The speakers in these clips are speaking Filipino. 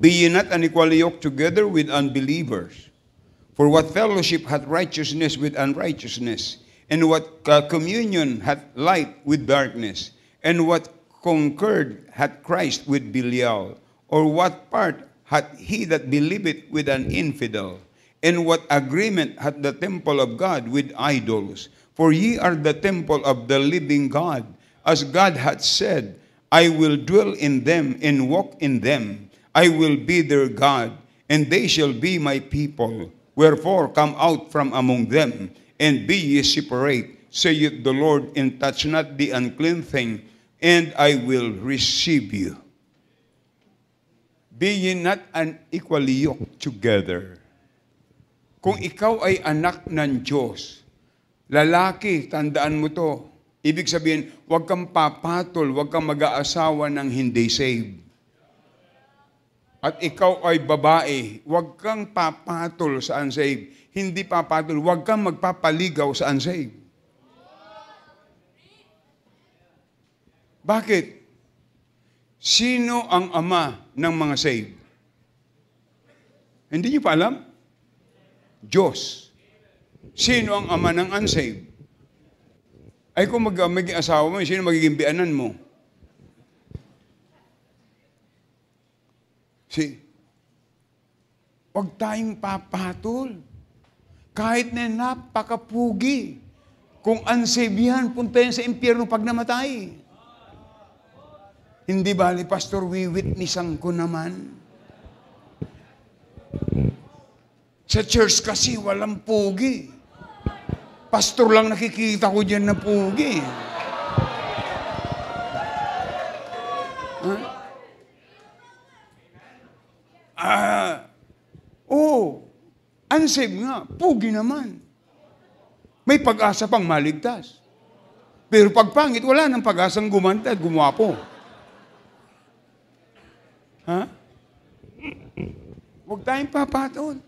Be ye not unequally yoked together with unbelievers. For what fellowship hath righteousness with unrighteousness? And what communion hath light with darkness? And what concord hath Christ with Belial? Or what part hath he that believeth with an infidel? And what agreement hath the temple of God with idols? For ye are the temple of the living God. As God hath said, I will dwell in them and walk in them. I will be their God, and they shall be my people. Wherefore come out from among them, and be ye separate, saith the Lord, and touch not the unclean thing, and I will receive you. Be ye not unequally yoked together. Kung ikaw ay anak ng Diyos, lalaki, tandaan mo to. Ibig sabihin, huwag kang papatol, huwag kang mag-aasawa ng hindi saved. At ikaw ay babae, huwag kang papatol sa unsaved. Hindi papatol, huwag kang magpapaligaw sa unsaved. Bakit? Sino ang ama ng mga saved? Hindi niyo pa alam? Diyos. Sino ang ama ng unsaved? Ay kung magiging asawa mo, sino magiging bianan mo? Huwag tayong papatol. Kahit na napakapugi. Kung unsaved yan, punta yan sa impyerno pag namatay. Hindi bali, Pastor, witnessan ko naman. Sa church kasi walang pugi. Pastor lang nakikita ko dyan na pugi. Unsaved nga, pugi naman. May pag-asa pang maligtas. Pero pag pangit, wala nang pag-asang gumanda at gumwapo. Ha? Huwag tayong papatol.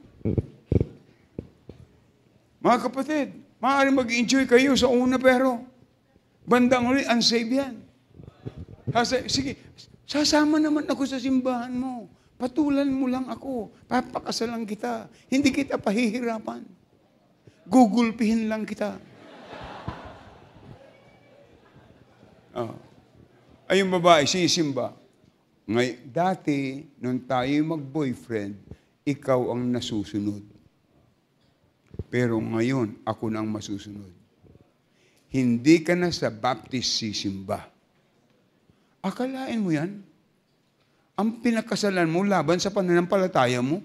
Mga kapatid, maaaring mag-enjoy kayo sa una pero bandang ulit, unsaved yan. Sige, sasama naman ako sa simbahan mo. Patulan mo lang ako. Papakasalan kita. Hindi kita pahihirapan. Gugulpihin lang kita. Ay, yung babae, sisimba. Dati, nung tayo mag-boyfriend, ikaw ang nasusunod. Pero ngayon, ako na ang masusunod. Hindi ka na sa Baptist sisimba. Akalain mo yan? Ang pinakasalan mo laban sa pananampalataya mo?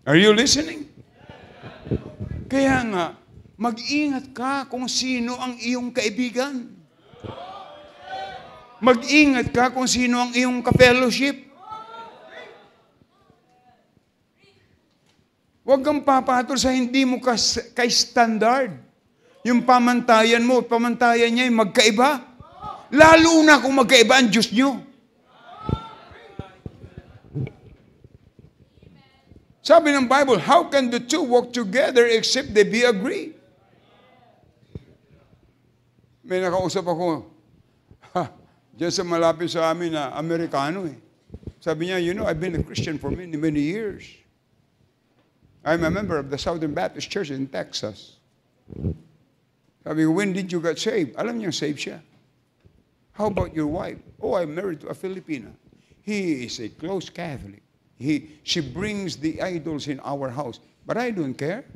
Are you listening? Kaya nga, mag-ingat ka kung sino ang iyong kaibigan. Mag-ingat ka kung sino ang iyong ka-fellowship. Huwag kang papatol sa hindi mo ka-standard. Yung pamantayan mo, pamantayan niya ay magkaiba. Lalo na kung magkaiba ang Diyos niyo. Sabi ng Bible, how can the two walk together except they be agreed? May nakausap ako, diyan sa malapit sa amin na Amerikano eh. Sabi niya, you know, I've been a Christian for many, many years. I'm a member of the Southern Baptist Church in Texas. Sabi, when did you get saved? Alam niyo, saved siya. How about your wife? Oh, I'm married to a Filipina. He is a close Catholic. She brings the idols in our house. But I don't care.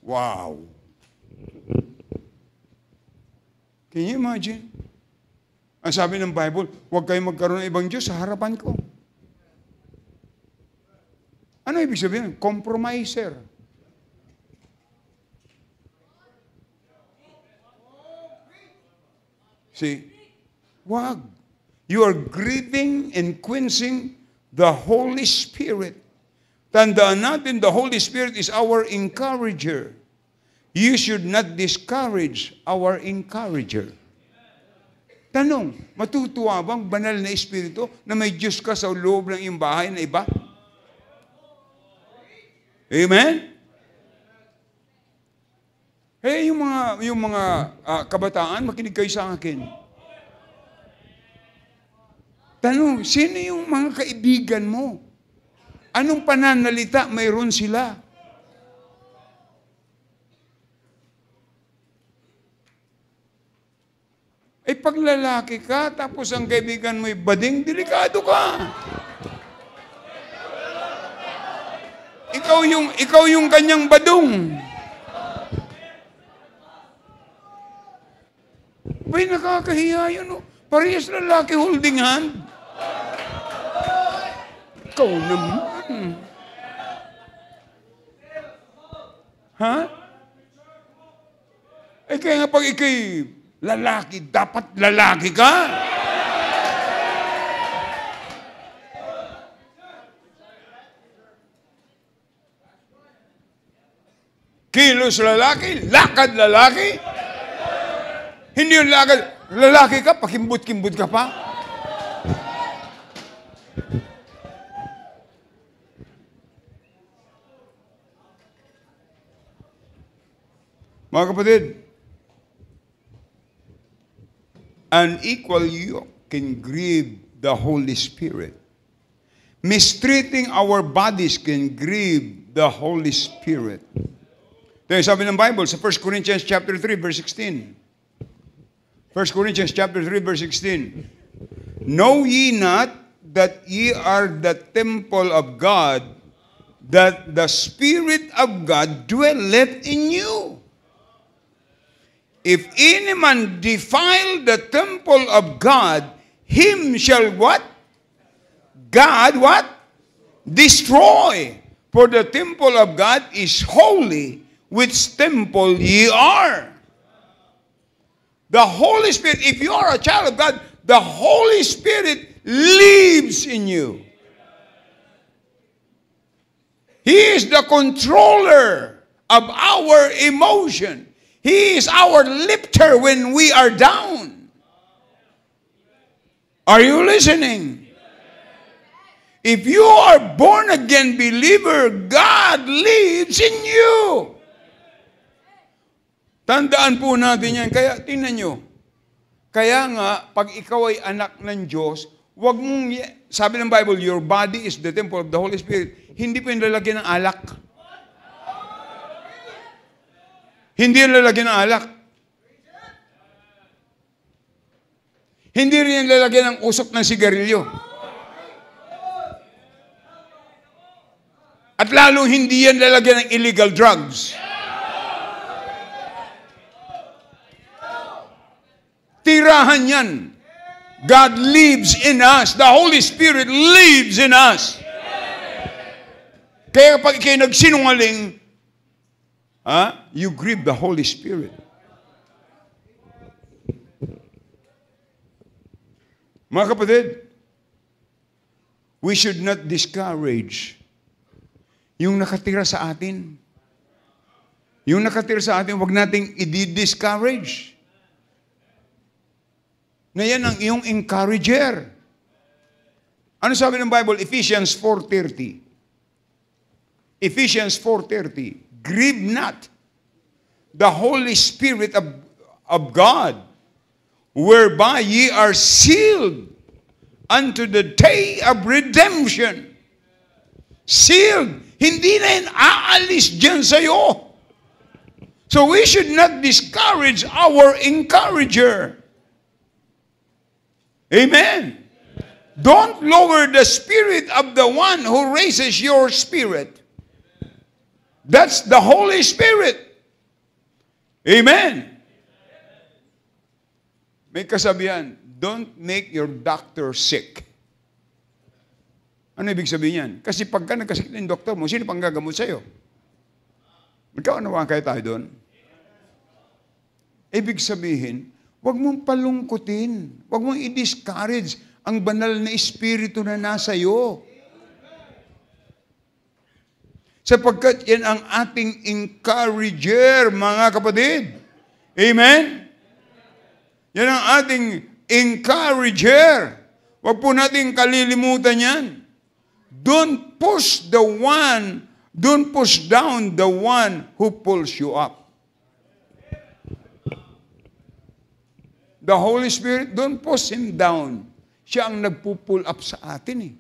Wow. Can you imagine? Ang sabi ng Bible, huwag kayong magkaroon ng ibang Diyos sa harapan ko. Ano ibig sabihin? Compromiser. See? Wag. You are grieving and quenching the Holy Spirit. Tandaan natin, the Holy Spirit is our encourager. You should not discourage our encourager. Tanong, matutuwa bang banal na Espiritu na may Diyos ka sa loob ng iyong bahay na iba? Amen? Yung mga kabataan, makinig kayo sa akin. Tanong, sino yung mga kaibigan mo? Anong pananalita mayroon sila? Eh pag lalaki ka, tapos ang kaibigan mo'y bading, delikado ka. Ikaw yung kanyang badong. Ba'y nakakahiya yun, no? Parehas lalaki holding hand. Ikaw naman. Ha? Eh kaya nga pag ikay lalaki, dapat lalaki ka. Kilos lalaki, lakad lalaki. Hindi yung lalaki ka, pakimbut-kimbut ka pa. Mga kapatid, an equal yoke can grieve the Holy Spirit. Mistreating our bodies can grieve the Holy Spirit. Ito yung sabi ng Bible sa 1 Corinthians chapter 3, verse 16. 1 Corinthians chapter 3, verse 16. Know ye not that ye are the temple of God, that the Spirit of God dwelleth in you? If any man defile the temple of God, him shall what? God what? Destroy. For the temple of God is holy, which temple ye are. The Holy Spirit, if you are a child of God, the Holy Spirit lives in you. He is the controller of our emotion. He is our lifter when we are down. Are you listening? If you are born again believer, God lives in you. Tandaan po natin yan. Kaya, tingnan nyo. Kaya nga, pag ikaw ay anak ng Diyos, wag mong, sabi ng Bible, your body is the temple of the Holy Spirit. Hindi po yung lalagyan ng alak. Hindi yung lalagyan ng alak. Hindi rin yung lalagyan ng usok ng sigarilyo. At lalong hindi yan lalagyan ng illegal drugs. Tirahan yan. God lives in us. The Holy Spirit lives in us. Kaya kapag ikay nagsinungaling, you grieve the Holy Spirit. Mga kapatid, we should not discourage yung nakatira sa atin. Yung nakatira sa atin, huwag nating i-discourage. Na yan ang iyong encourager. Ano sabi ng Bible? Ephesians 4:30. Ephesians 4:30. Grieve not the Holy Spirit of God, whereby ye are sealed unto the day of redemption. Sealed. Hindi na yan aalis dyan sa'yo. So we should not discourage our encourager. Amen. Don't lower the spirit of the one who raises your spirit. That's the Holy Spirit. Amen. May kasabihan, don't make your doctor sick. Ano ibig sabihin yan? Kasi pagka nagkasakit ng doktor mo, sino pang gagamot sa'yo? Magkaunawaan kayo tayo doon? Ibig sabihin, huwag mong palungkutin. Huwag mong i-discourage ang banal na espiritu na nasa iyo. Sapagkat yan ang ating encourager, mga kapatid. Amen? Yan ang ating encourager. Huwag po natin kalilimutan yan. Don't push down the one who pulls you up. The Holy Spirit, don't push Him down. Siya ang nagpo-pull up sa atin eh.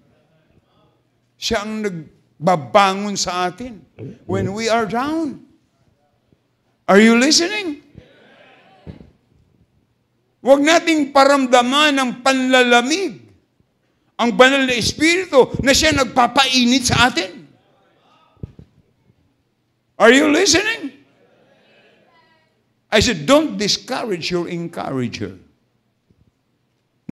Siya ang nagbabangon sa atin when we are down. Are you listening? Huwag nating paramdaman ng panlalamig ang banal na Espiritu na siya nagpapainit sa atin. Are you listening? I said, don't discourage your encourager.